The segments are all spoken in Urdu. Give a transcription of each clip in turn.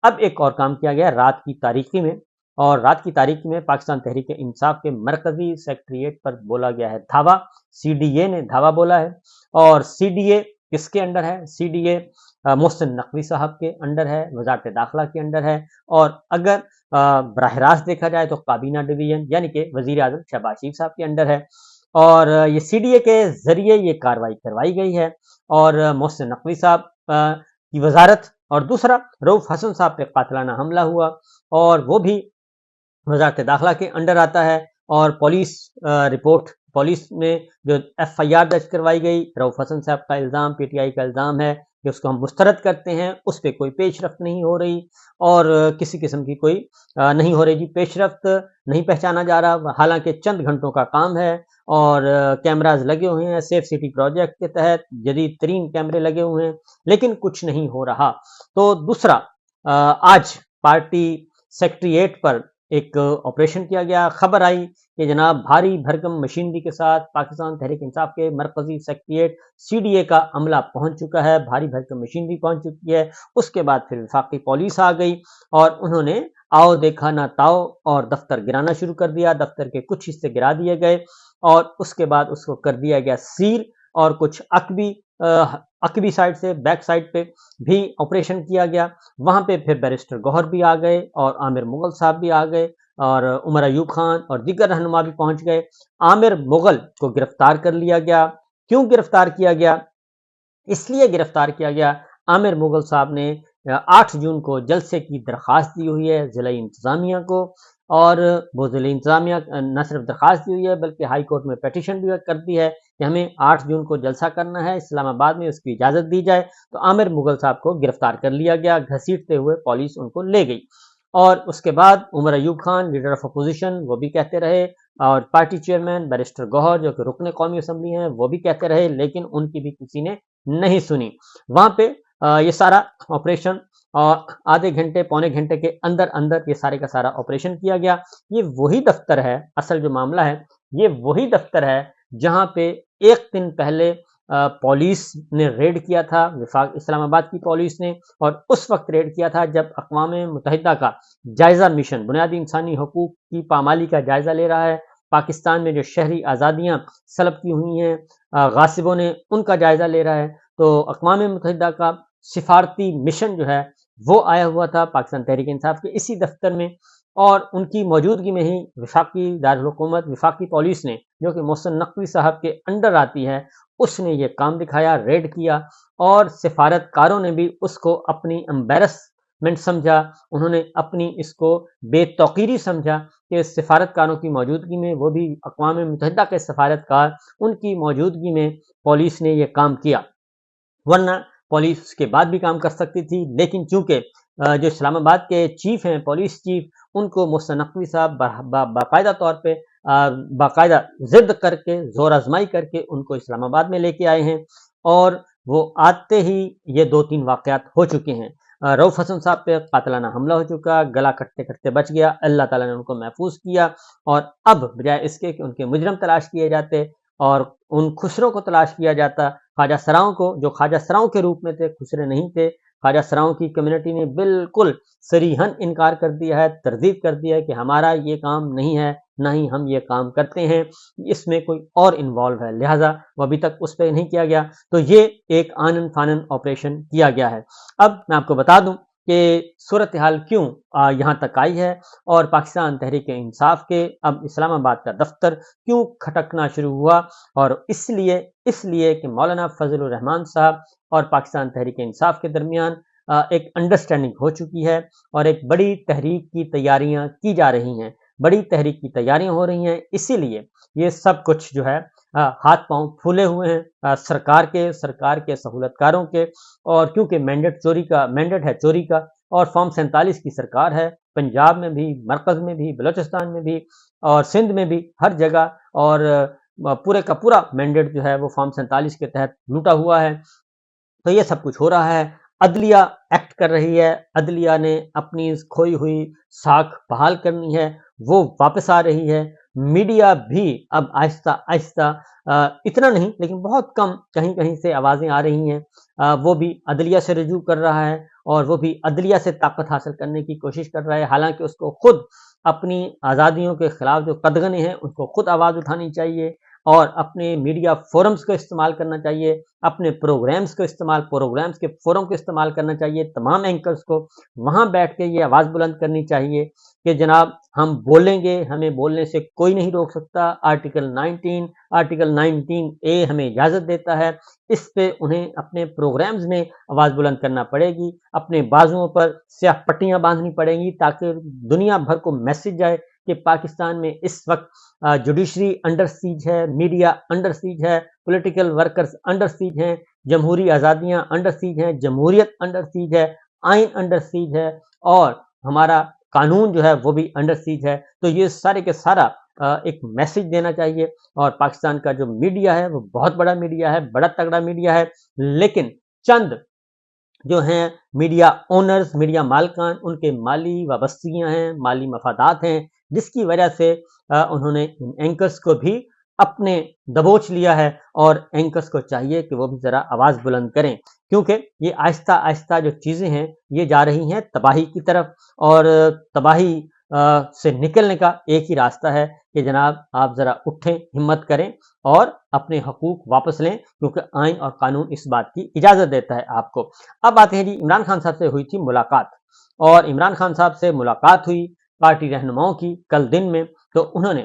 اب ایک اور کام کیا گیا رات کی تاریکی میں، اور رات کی تاریکی میں پاکستان تحریک انصاف کے مرکزی سیکریٹریٹ پر بولا گیا ہے دھاوا، سی ڈی اے نے دھاوا بولا ہے، اور سی ڈی اے کس کے انڈر ہے؟ C D A Mohsin Naqvi صاحب کے انڈر ہے، وزارت داخلہ کے انڈر ہے، اور اگر براہ راست دیکھا جائے تو کابینہ ڈویژن یعنی کہ وزیر اعظم شہباز شریف صاحب کے انڈر ہے، اور یہ سی ڈی اے کے ذریعے یہ کاروائی کروائی گئی ہے، اور محسن نقوی صاحب کی وزارت، اور دوسرا رؤوف حسن صاحب پہ قاتلانہ حملہ ہوا اور وہ بھی وزارت داخلہ کے انڈر آتا ہے، اور پولیس رپورٹ، پولیس میں جو ایف آئی آر درج کروائی گئی، رؤوف حسن صاحب کا الزام، پی ٹی آئی کا الزام ہے کہ اس کو ہم مسترد کرتے ہیں، اس پہ کوئی پیش رفت نہیں ہو رہی، اور کسی قسم کی کوئی نہیں ہو رہی جی پیش رفت، نہیں پہچانا جا رہا، حالانکہ چند گھنٹوں کا کام ہے، اور کیمراز لگے ہوئے ہیں سیف سٹی پروجیکٹ کے تحت، جدید ترین کیمرے لگے ہوئے ہیں، لیکن کچھ نہیں ہو رہا۔ تو دوسرا آج پارٹی سیکریٹریٹ پر ایک آپریشن کیا گیا، خبر آئی کہ جناب بھاری بھرکم مشینری کے ساتھ پاکستان تحریک انصاف کے مرکزی سیکریٹریٹ سی ڈی اے کا عملہ پہنچ چکا ہے، بھاری بھرکم مشینری پہنچ چکی ہے۔ اس کے بعد پھر وفاقی پولیس آ گئی اور انہوں نے آؤ دیکھا نہ تاؤ اور دفتر گرانا شروع کر دیا، دفتر کے کچھ حصے گرا دیے گئے، اور اس کے بعد اس کو کر دیا گیا سیل، اور کچھ عقبی سائڈ سے بیک سائڈ پہ بھی آپریشن کیا گیا، وہاں پہ پھر بیرسٹر گوہر بھی آ گئے، اور عامر مغل صاحب بھی آ گئے، اور عمر ایوب خان اور دیگر رہنما بھی پہنچ گئے۔ عامر مغل کو گرفتار کر لیا گیا۔ کیوں گرفتار کیا گیا؟ اس لیے گرفتار کیا گیا، عامر مغل صاحب نے 8 جون کو جلسے کی درخواست دی ہوئی ہے ضلعی انتظامیہ کو، اور وہ ضلعی انتظامیہ نہ صرف درخواست دی ہوئی ہے بلکہ ہائی کورٹ میں پیٹیشن بھی کر دی ہے کہ ہمیں 8 جون کو جلسہ کرنا ہے، اسلام آباد میں اس کی اجازت دی جائے۔ تو عامر مغل صاحب کو گرفتار کر لیا گیا، گھسیٹتے ہوئے پولیس ان کو لے گئی، اور اس کے بعد Umar Ayub Khan leader of opposition وہ بھی کہتے رہے، اور پارٹی چیئرمین بیرسٹر گوہر جو کہ رکن قومی اسمبلی ہیں وہ بھی کہتے رہے، لیکن ان کی بھی کسی نے نہیں سنی۔ وہاں پہ یہ سارا آپریشن آدھے گھنٹے پونے گھنٹے کے اندر اندر یہ سارے کا سارا آپریشن کیا گیا۔ یہ وہی دفتر ہے، اصل جو معاملہ ہے یہ وہی دفتر ہے جہاں پہ ایک دن پہلے پولیس نے ریڈ کیا تھا، وفاق اسلام آباد کی پولیس نے، اور اس وقت ریڈ کیا تھا جب اقوام متحدہ کا جائزہ مشن بنیادی انسانی حقوق کی پامالی کا جائزہ لے رہا ہے، پاکستان میں جو شہری آزادیاں سلب کی ہوئی ہیں غاصبوں نے ان کا جائزہ لے رہا ہے، تو اقوام متحدہ کا سفارتی مشن جو ہے وہ آیا ہوا تھا پاکستان تحریک انصاف کے اسی دفتر میں، اور ان کی موجودگی میں ہی وفاقی دارالحکومت وفاقی پولیس نے جو کہ محسن نقوی صاحب کے انڈر آتی ہے اس نے یہ کام دکھایا، ریڈ کیا، اور سفارتکاروں نے بھی اس کو اپنی امبیرسمنٹ سمجھا، انہوں نے اپنی اس کو بے توقیری سمجھا کہ سفارتکاروں کی موجودگی میں، وہ بھی اقوام متحدہ کے سفارتکار، ان کی موجودگی میں پولیس نے یہ کام کیا، ورنہ پولیس اس کے بعد بھی کام کر سکتی تھی، لیکن چونکہ جو اسلام آباد کے چیف ہیں، پولیس چیف، ان کو محسن نقوی صاحب باقاعدہ طور پہ باقاعدہ ضد کر کے، زور آزمائی کر کے ان کو اسلام آباد میں لے کے آئے ہیں، اور وہ آتے ہی یہ 2-3 واقعات ہو چکے ہیں۔ رؤوف حسن صاحب پہ قاتلانہ حملہ ہو چکا، گلا کٹتے کٹتے بچ گیا، اللہ تعالیٰ نے ان کو محفوظ کیا، اور اب بجائے اس کے کہ ان کے مجرم تلاش کیے جاتے اور ان خسروں کو تلاش کیا جاتا، خواجہ سراؤں کو، جو خواجہ سراؤں کے روپ میں تھے، خسرے نہیں تھے، خواجہ سراؤں کی کمیونٹی نے بالکل صریحاً انکار کر دیا ہے، تردید کر دیا ہے کہ ہمارا یہ کام نہیں ہے، نہ ہی ہم یہ کام کرتے ہیں، اس میں کوئی اور انوالو ہے، لہٰذا وہ ابھی تک اس پہ نہیں کیا گیا۔ تو یہ ایک آنن فانن آپریشن کیا گیا ہے۔ اب میں آپ کو بتا دوں کہ صورتحال کیوں یہاں تک آئی ہے، اور پاکستان تحریک انصاف کے اب اسلام آباد کا دفتر کیوں کھٹکنا شروع ہوا، اور اس لیے کہ مولانا فضل الرحمان صاحب اور پاکستان تحریک انصاف کے درمیان ایک انڈرسٹینڈنگ ہو چکی ہے، اور ایک بڑی تحریک کی تیاریاں کی جا رہی ہیں، بڑی تحریک کی تیاریاں ہو رہی ہیں، اسی لیے یہ سب کچھ جو ہے ہاتھ پاؤں پھولے ہوئے ہیں سرکار کے سہولتکاروں کے، اور کیونکہ مینڈیٹ ہے چوری کا، اور فارم 47 کی سرکار ہے، پنجاب میں بھی، مرکز میں بھی، بلوچستان میں بھی، اور سندھ میں بھی، ہر جگہ، اور پورے کا پورا مینڈیٹ جو ہے وہ فارم 47 کے تحت لوٹا ہوا ہے۔ تو یہ سب کچھ ہو رہا ہے، عدلیہ ایکٹ کر رہی ہے، عدلیہ نے اپنی کھوئی ہوئی ساکھ بحال کرنی ہے، وہ واپس آ رہی ہے، میڈیا بھی اب آہستہ آہستہ اتنا نہیں لیکن بہت کم کہیں کہیں سے آوازیں آ رہی ہیں، وہ بھی عدلیہ سے رجوع کر رہا ہے، اور وہ بھی عدلیہ سے طاقت حاصل کرنے کی کوشش کر رہا ہے، حالانکہ اس کو خود اپنی آزادیوں کے خلاف جو قدغنیں ہیں ان کو خود آواز اٹھانی چاہیے، اور اپنے میڈیا فورمز کو استعمال کرنا چاہیے، اپنے پروگرامز کے فورم کو استعمال کرنا چاہیے، تمام اینکرز کو وہاں بیٹھ کے یہ آواز بلند کرنی چاہیے کہ جناب ہم بولیں گے، ہمیں بولنے سے کوئی نہیں روک سکتا، آرٹیکل 19A ہمیں اجازت دیتا ہے، اس پہ انہیں اپنے پروگرامز میں آواز بلند کرنا پڑے گی، اپنے بازوؤں پر سیاہ پٹیاں باندھنی پڑیں گی تاکہ دنیا بھر کو میسج جائے کہ پاکستان میں اس وقت جوڈیشری انڈر سیج ہے، میڈیا انڈر سیج ہے، پولیٹیکل ورکرز انڈر سیج ہیں، جمہوری آزادیاں انڈر سیج ہیں، جمہوریت انڈر سیج ہے، آئین انڈر سیج ہے، اور ہمارا قانون جو ہے وہ بھی انڈر سیج ہے۔ تو یہ سارے کے سارا ایک میسج دینا چاہیے، اور پاکستان کا جو میڈیا ہے وہ بہت بڑا میڈیا ہے، بڑا تگڑا میڈیا ہے، لیکن چند جو ہیں میڈیا اونرز، میڈیا مالکان، ان کے مالی وابستگیاں ہیں، مالی مفادات ہیں، جس کی وجہ سے انہوں نے ان اینکرز کو بھی اپنے دبوچ لیا ہے، اور اینکرز کو چاہیے کہ وہ بھی ذرا آواز بلند کریں، کیونکہ یہ آہستہ آہستہ جو چیزیں ہیں یہ جا رہی ہیں تباہی کی طرف، اور تباہی سے نکلنے کا ایک ہی راستہ ہے کہ جناب آپ ذرا اٹھیں، ہمت کریں اور اپنے حقوق واپس لیں، کیونکہ آئین اور قانون اس بات کی اجازت دیتا ہے آپ کو۔ اب آتے ہیں جی، عمران خان صاحب سے ہوئی تھی ملاقات، اور عمران خان صاحب سے ملاقات ہوئی پارٹی رہنماؤں کی کل دن میں، تو انہوں نے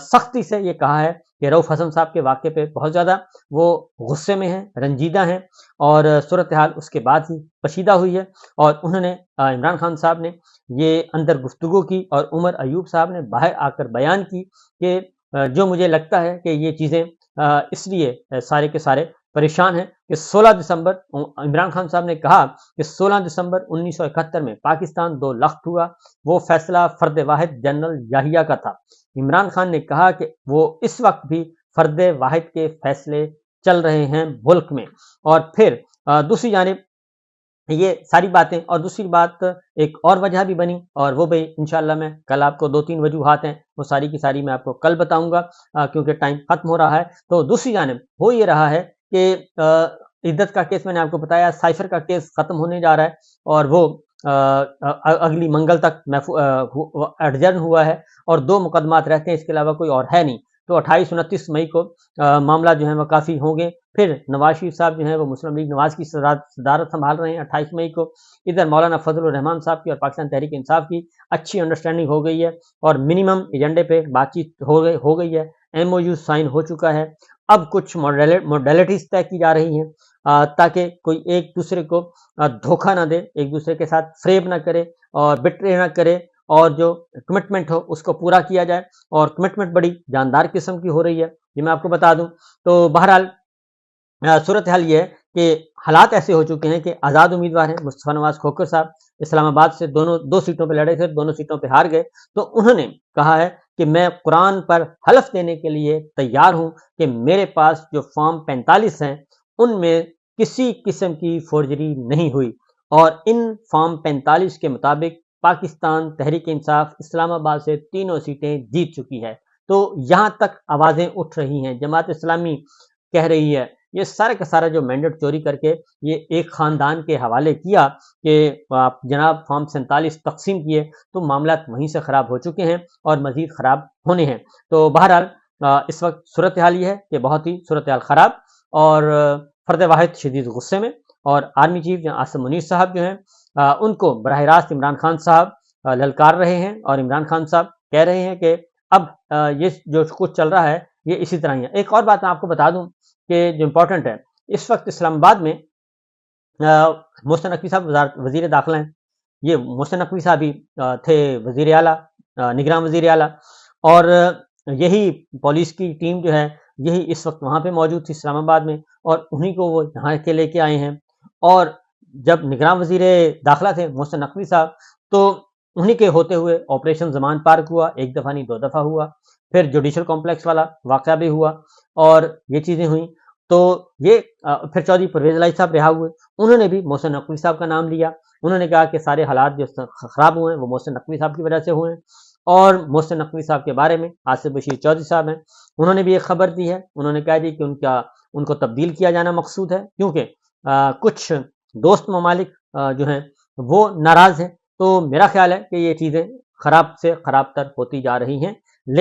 سختی سے یہ کہا ہے کہ رؤف حسن صاحب کے واقعے پہ بہت زیادہ وہ غصے میں ہیں، رنجیدہ ہیں، اور صورتحال اس کے بعد ہی کشیدہ ہوئی ہے، اور انہوں نے عمران خان صاحب نے یہ اندر گفتگو کی، اور عمر ایوب صاحب نے باہر آ کر بیان کی کہ جو مجھے لگتا ہے کہ یہ چیزیں اس لیے سارے کے سارے پریشان ہیں کہ 16 دسمبر عمران خان صاحب نے کہا کہ 16 دسمبر 1971 میں پاکستان 2 لخت ہوا، وہ فیصلہ فرد واحد جنرل یاہیا کا تھا۔ عمران خان نے کہا کہ وہ اس وقت بھی فرد واحد کے فیصلے چل رہے ہیں ملک میں، اور پھر دوسری جانب یہ ساری باتیں، اور دوسری بات ایک اور وجہ بھی بنی، اور وہ بھی انشاءاللہ میں کل آپ کو 2-3 وجوہات ہیں وہ ساری کی ساری میں آپ کو کل بتاؤں گا، کیونکہ ٹائم ختم ہو رہا ہے۔ تو دوسری جانب ہو یہ رہا ہے کہ عدت کا کیس میں نے آپ کو بتایا، سائفر کا کیس ختم ہونے جا رہا ہے، اور وہ اگلی منگل تک ایڈجرن ہوا ہے، اور 2 مقدمات رہتے ہیں، اس کے علاوہ کوئی اور ہے نہیں۔ تو 28-29 مئی کو معاملہ جو ہے وہ کافی ہوں گے۔ پھر نواز شریف صاحب جو ہیں وہ مسلم لیگ نواز کی صدارت سنبھال رہے ہیں 28 مئی کو۔ ادھر مولانا فضل الرحمان صاحب کی اور پاکستان تحریک انصاف کی اچھی انڈرسٹینڈنگ ہو گئی ہے، اور منیمم ایجنڈے پہ بات چیت ہو گئی ہے، MOU سائن ہو چکا ہے۔ اب کچھ موڈیلٹیز طے کی جا رہی ہیں تاکہ کوئی ایک دوسرے کو دھوکہ نہ دے، ایک دوسرے کے ساتھ فریب نہ کرے اور بٹرے نہ کرے، اور جو کمٹمنٹ ہو اس کو پورا کیا جائے، اور کمٹمنٹ بڑی جاندار قسم کی ہو رہی ہے، یہ میں آپ کو بتا دوں۔ تو بہرحال صورتحال یہ ہے کہ حالات ایسے ہو چکے ہیں کہ آزاد امیدوار ہیں مصطفیٰ نواز کھوکھر صاحب، اسلام آباد سے 2 سیٹوں پہ لڑے تھے، 2 سیٹوں پہ ہار گئے، تو انہوں نے کہا ہے کہ میں قرآن پر حلف دینے کے لیے تیار ہوں کہ میرے پاس جو فارم 45 ہیں ان میں کسی قسم کی فورجری نہیں ہوئی، اور ان فارم 45 کے مطابق پاکستان تحریک انصاف اسلام آباد سے 3 سیٹیں جیت چکی ہے۔ تو یہاں تک آوازیں اٹھ رہی ہیں، جماعت اسلامی کہہ رہی ہے، یہ سارا کا سارا جو مینڈیٹ چوری کر کے یہ ایک خاندان کے حوالے کیا کہ جناب فارم 47 تقسیم کیے، تو معاملات وہیں سے خراب ہو چکے ہیں اور مزید خراب ہونے ہیں۔ تو بہرحال اس وقت صورتحال یہ ہے کہ بہت ہی صورتحال خراب، اور فرد واحد شدید غصے میں، اور آرمی چیف عاصم منیر صاحب جو ہیں ان کو براہ راست عمران خان صاحب للکار رہے ہیں، اور عمران خان صاحب کہہ رہے ہیں کہ اب یہ جو کچھ چل رہا ہے یہ اسی طرح ہی ہے۔ ایک اور بات میں آپ کو بتا دوں کہ جو امپورٹنٹ ہے، اس وقت اسلام آباد میں محسن نقوی صاحب وزیر داخلہ ہیں، یہ محسن نقوی صاحب ہی تھے وزیر اعلیٰ، نگراں وزیر اعلیٰ، اور یہی پولیس کی ٹیم جو ہے یہی اس وقت وہاں پہ موجود تھی اسلام آباد میں، اور انہی کو وہ یہاں کے لے کے آئے ہیں۔ اور جب نگراں وزیر داخلہ تھے محسن نقوی صاحب، تو انہی کے ہوتے ہوئے آپریشن زمان پارک ہوا، 1 دفعہ نہیں 2 دفعہ ہوا، پھر جوڈیشل کمپلیکس والا واقعہ بھی ہوا، اور یہ چیزیں ہوئیں۔ تو یہ پھر چودھری پرویز الہی صاحب رہا ہوئے، انہوں نے بھی محسن نقوی صاحب کا نام لیا، انہوں نے کہا کہ سارے حالات جو خراب ہوئے ہیں وہ محسن نقوی صاحب کی وجہ سے ہوئے ہیں، اور محسن نقوی صاحب کے بارے میں آصف بشیر چودھری صاحب ہیں، انہوں نے بھی ایک خبر دی ہے، انہوں نے کہا جی کہ ان کو تبدیل کیا جانا مقصود ہے، کیونکہ کچھ دوست ممالک جو ہیں وہ ناراض ہیں۔ تو میرا خیال ہے کہ یہ چیزیں خراب سے خراب تر ہوتی جا رہی ہیں